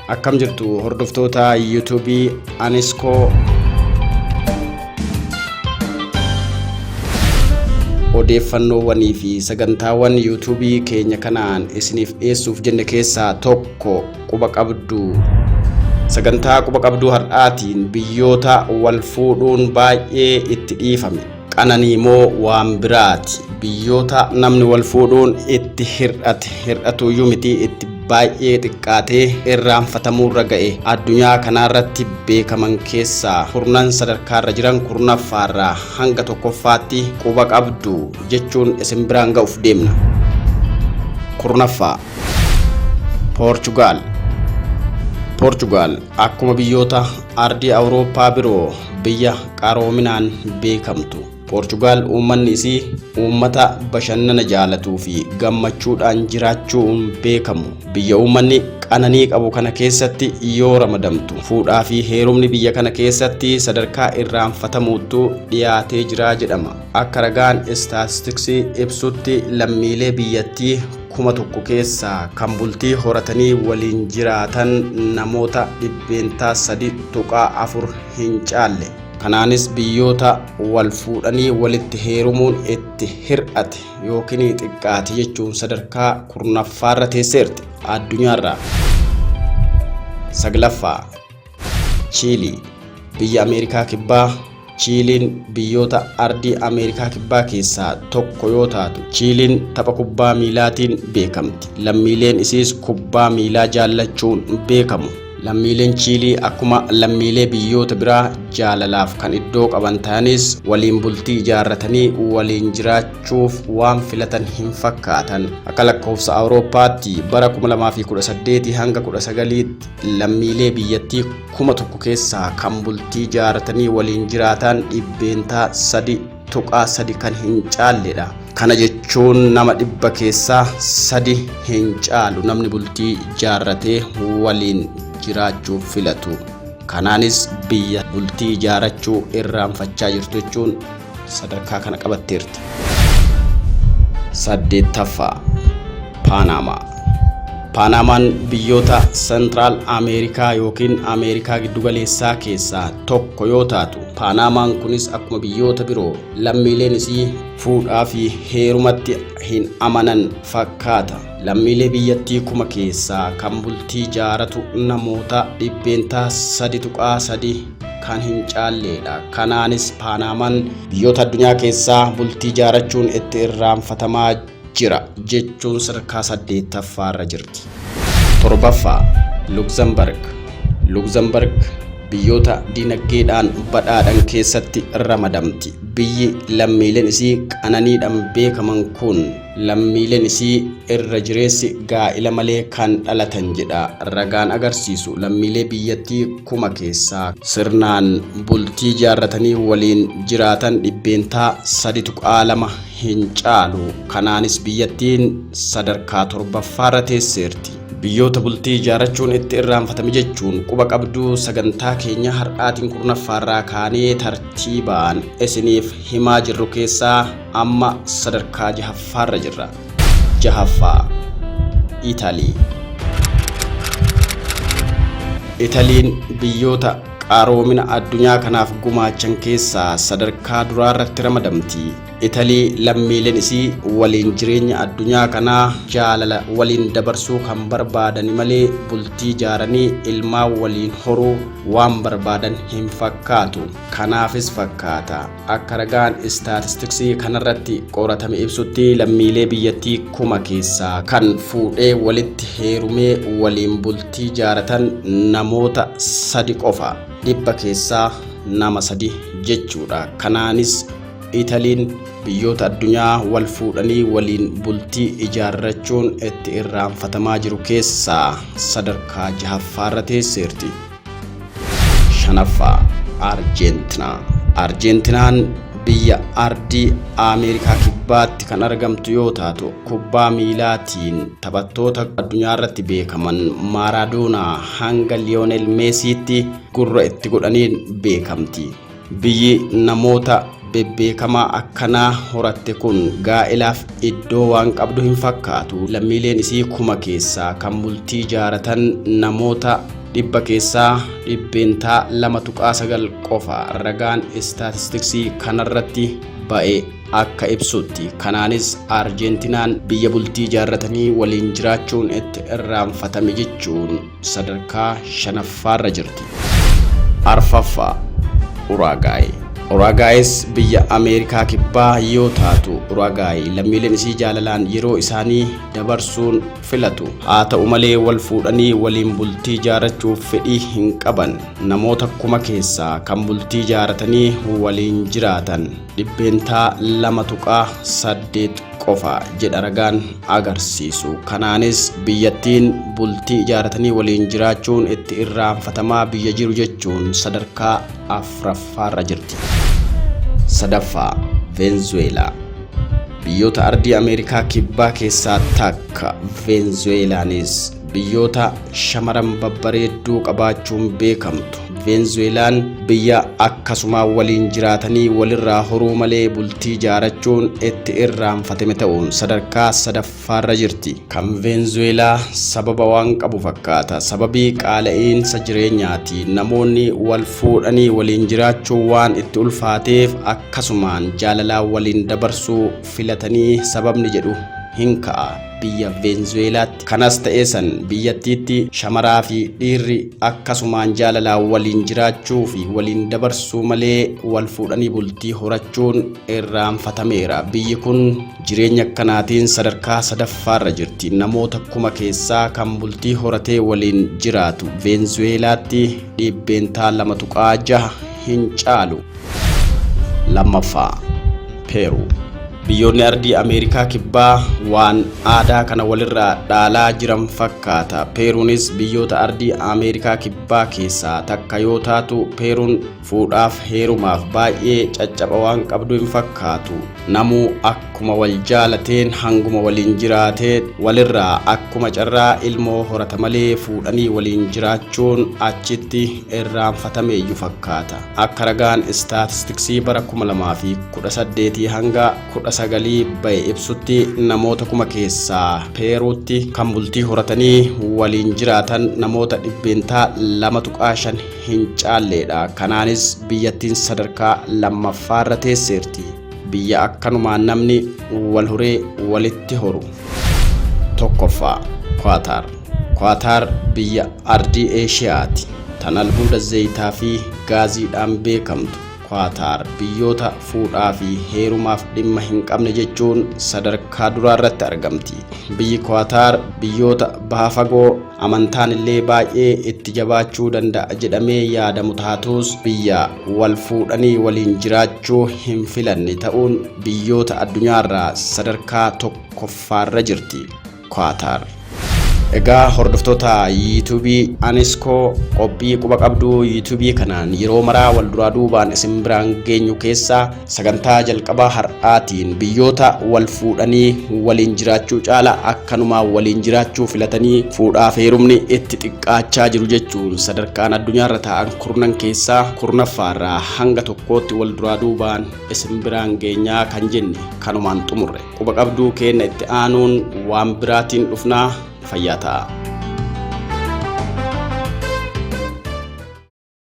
Akkam jirtu hordoftoota YouTube Anisco odeeffannoowwanii fi sagantaawwan YouTube keenya kanaan isiniif dhiyeessuuf jenne keessaa tokko quba qabdu. Sagantaa quba qabduu har'aatiin biyyoota wal fuudhuun baay'ee itti dhiifame. Qananii moo waan biraati? Biyyoota namni wal fuudhuun itti hir'atuyyuu miti itti baay'ee xiqqaatee irraanfatamuurra ga'e addunyaa kanaarratti beekaman keessaa kurnan sadarkaarra jiran kurnaffaarraa hanga tokkoffaatti quba qabdu jechuun isin biraan ga'uuf deemna. Kurnaffaa Poorchugaal akkuma biyyoota ardii Awurooppaa biroo biyya qaroominaan beekamtu. Poorchugaal uummanni isii uummata bashannana jaalatuu fi gammachuudhaan jiraachuun beekamu. Biyya uummanni qananii qabu kana keessatti yoo ramadamtu fuudhaa fi heerumni biyya kana keessatti sadarkaa irraanfatamuutti dhiyaatee jira jedhama. Akka ragaan istaatistiksii ibsutti lammiilee biyyattii 1,000 keessaa kan bultii horatanii waliin jiraatan namoota 3.4 hin caalle. Kanaanis biyyoota wal fuudhanii walitti heerumuun itti hir'ate yookiin xiqqaate jechuun sadarkaa kurnaffaarra teesseerti addunyaarraa. Saglaffaa Chiilii biyya Ameerikaa Kibbaa. Chiiliin biyyoota ardii Ameerikaa Kibbaa keessaa tokko yoo taatu, Chiiliin tapha kubbaa miilaatiin beekamti. Lammiileen isiis kubbaa miilaa jaallachuun beekamu. Lammiileen Chiilii akkuma lammiilee biyyoota biraa jaalalaaf kan iddoo qaban ta'anis waliin bultii ijaarratanii waliin jiraachuuf waan filatan hin fakkaatan. Akka lakkoofsa Awurooppaatti bara 2018 hanga 19tti lammiilee biyyattii 1,000 keessaa kan bultii ijaarratanii waliin jiraatan 3.3 kan hin caalledha. Kana jechuun nama 100 keessaa 3 hin caalu namni bultii ijaarratee waliin jiraachuuf filatu. Kanaanis biyya bultii ijaarrachuu irraanfachaa jirtu jechuun sadarkaa kana qabatteerti. 8ffaa Paanamaan biyyoota Sentiraal Ameerikaa yookiin Ameerikaa giddugaleessaa keessaa tokko yoo taatu, Paanamaan kunis akkuma biyyoota biroo lammiileen isii fuudhaa fi heerumatti hin amanan fakkaata. Lammiilee biyyattii 1,000 keessaa kan bultii ijaarratu namoota 3.3 kan hin caalledha. Kanaanis Paanamaan biyyoota addunyaa keessaa bultii ijaarrachuun itti irraanfatamaa jira jechuun sadarkaa 8ffaarra jirti. 7ffaa Luxembourg biyyoota dinagdeedhaan badhaadhan keessatti ramadamti. Biyyi lammiileen isii qananiidhaan beekaman kun lammiileen isii irra jireessi gaa'ila malee kan dhalatan jedha ragaan agarsiisu. Lammiilee biyyattii 1,000 keessaa sirnaan bultii ijaarratanii waliin jiraatan 3.2 hin caalu. Kanaanis biyyattiin sadarkaa 7ffaarra teesseerti. Biyyoota bultii ijaarrachuun itti irraanfatame jechuun quba qabduu sagantaa keenya har'aatiin kurnaffaarraa kaanee tartiibaan isiniif himaa jirru keessaa amma sadarkaa 6ffaarra jirra. 6ffaa Italiin biyyoota qaroomina addunyaa kanaaf gumaachan keessaa sadarkaa duraarratti ramadamti. Italii lammiileen isii waliin jireenya addunyaa kanaa jaalala waliin dabarsuu kan barbaadan malee bultii ijaaranii ilmaan waliin horuu waan barbaadan hin fakkaatu. Kanaafis fakkaata akka ragaan istaatistiksii kanarratti qoratame ibsutti lammiilee biyyattii 1,000 keessaa kan fuudhee walitti heerumee waliin bultii ijaarratan namoota 3 qofa. 100 keessaa nama 3 jechuudha. Kanaanis Italiin biyyoota addunyaa wal fuudhanii waliin bultii ijaarrachuun itti irraanfatamaa jiru keessaa sadarkaa 6ffaarra teesseerti. 5ffaa Arjeentinaan biyya ardii Ameerikaa Kibbaatti kan argamtu yoo taatu, kubbaa miilaatiin taphattoota addunyaa irratti beekaman Maaradoonaa hanga Liyoonel Meesiitti gurra itti godhaniin beekamti. Biyyi namoota bebbeekamaa akkanaa horatte kun gaa'ilaaf iddoo waan qabdu hin fakkaatu. Lammiileen isii kuma keessaa kan bultii ijaaratan namoota dhibba keessaa dhibbeentaa 2.9 qofa ragaan istaatistiksii kanarratti ba'e akka ibsutti. Kanaanis Arjentiinaan biyya bultii ijaarratanii waliin jiraachuun itti irraanfatame jechuun sadarkaa 5ffaarra jirti. Arfaffaa Uraagaay. Uraagaayis biyya Ameerikaa kibbaa yoo taatu, Uraagaay lammiileen isii jaalalaan yeroo isaanii dabarsuun filatu. Haa ta'u malee wal fuudhanii waliin bultii ijaarrachuuf fedhii hin qaban. Namoota kuma keessaa kan bultii ijaarratanii waliin jiraatan dhibbeentaa 2.8 qofa jedha ragaan agarsiisu. Kanaanis biyyattiin bultii ijaarratanii waliin jiraachuun itti irraanfatamaa biyya jiru jechuun sadarkaa 4ffaarra jirti. Sadaffaa Venezuelaa. Biyyoota ardii Ameerikaa kibbaa keessaa takka Venezuelaanis biyyoota shamaran babbareedduu qabaachuun beekamtu. Venezuelaan biyya akkasuma waliin jiraatanii walirraa horuu malee bultii ijaarrachuun itti irraanfatame ta'uun sadarkaa 3ffaarra jirti. Kan Venezuelaa sababa waan qabu fakkaata. Sababii qaala'insa jireenyaati. Namoonni wal fuudhanii waliin jiraachuu waan itti ulfaateef akkasumaan jaalalaan waliin dabarsuu filatanii sababni jedhu hin ka'a biyya Venezuelaatti. Kanas ta'ee san biyyattiitti shamaraa fi dhiirri akkasumaan jaalalaan waliin jiraachuu fi waliin dabarsuu malee wal fuudhanii bultii horachuun irraanfatameera. Biyyi kun jireenya akkanaatiin sadarkaa 3ffaarra jirti. Namoota kuma keessaa kan bultii horatee waliin jiraatu Venezuelaatti dhibbeentaa 2.6 hin caalu. Lammaffaa Peeruu. Biyyoonni ardii Ameerikaa kibbaa waan aadaa kana walirraa dhaalaa jiran fakkaata. Peeruunis biyyoota ardii Ameerikaa kibbaa keessaa takka yoo taatu, Peeruun fuudhaaf heerumaaf baay'ee caccaba waan qabdu hin fakkaatu. Namuu akkuma wal jaalateen hanguma waliin jiraatee walirraa akkuma carraa ilmoo horata malee fuudhanii waliin jiraachuun achitti irraanfatameeyyu fakkaata. Akka ragaan istaatistiksii bara 2018 hanga 19 ba'e ibsutti namoota kuma keessaa Peeruutti kan bultii horatanii waliin jiraatan namoota dhibbeentaa 2.5 hin caalleedha. Kanaanis biyyattiin sadarkaa 2ffaarra teesseerti. Biyya akkanumaan namni wal horee walitti horu. Tokkoffaa Qaataar. Qaataar biyya ardii Eeshiyaati. Tan albuuda zayitaa fi gaaziidhaan beekamtu. Qaataar biyyoota fuudhaa fi heerumaaf dhimma hin qabne jechuun sadarkaa duraarratti argamti. Biyyi Qaataar biyyoota baha fagoo amantaan illee baay'ee itti jabaachuu danda'a jedhamee yaadamu taatus biyya wal fuudhanii waliin jiraachuu hin filanne ta'uun biyyoota addunyaarraa sadarkaa 1ffaarra jirti Qaataar. Egaa hordoftoota YouTube Aniskoo qophii quba qabduu YouTube kanaan yeroo maraa wal duraa duubaan isin biraan geenyu keessaa sagantaa jalqabaa har'aatiin biyyoota wal fuudhanii waliin jiraachuu caala akkanumaa waliin jiraachuu filatanii fuudhaaf heerumni itti xiqqaachaa jiru jechuun sadarkaan addunyaarra ta'an kurnan keessaa kurnaffaarraa hanga tokkootti wal duraa duubaan isin biraan geenyaa kan jenne kanumaan xumurre. Quba qabduu keenya itti aanuun waan biraatiin dhufnaa. Fayyata.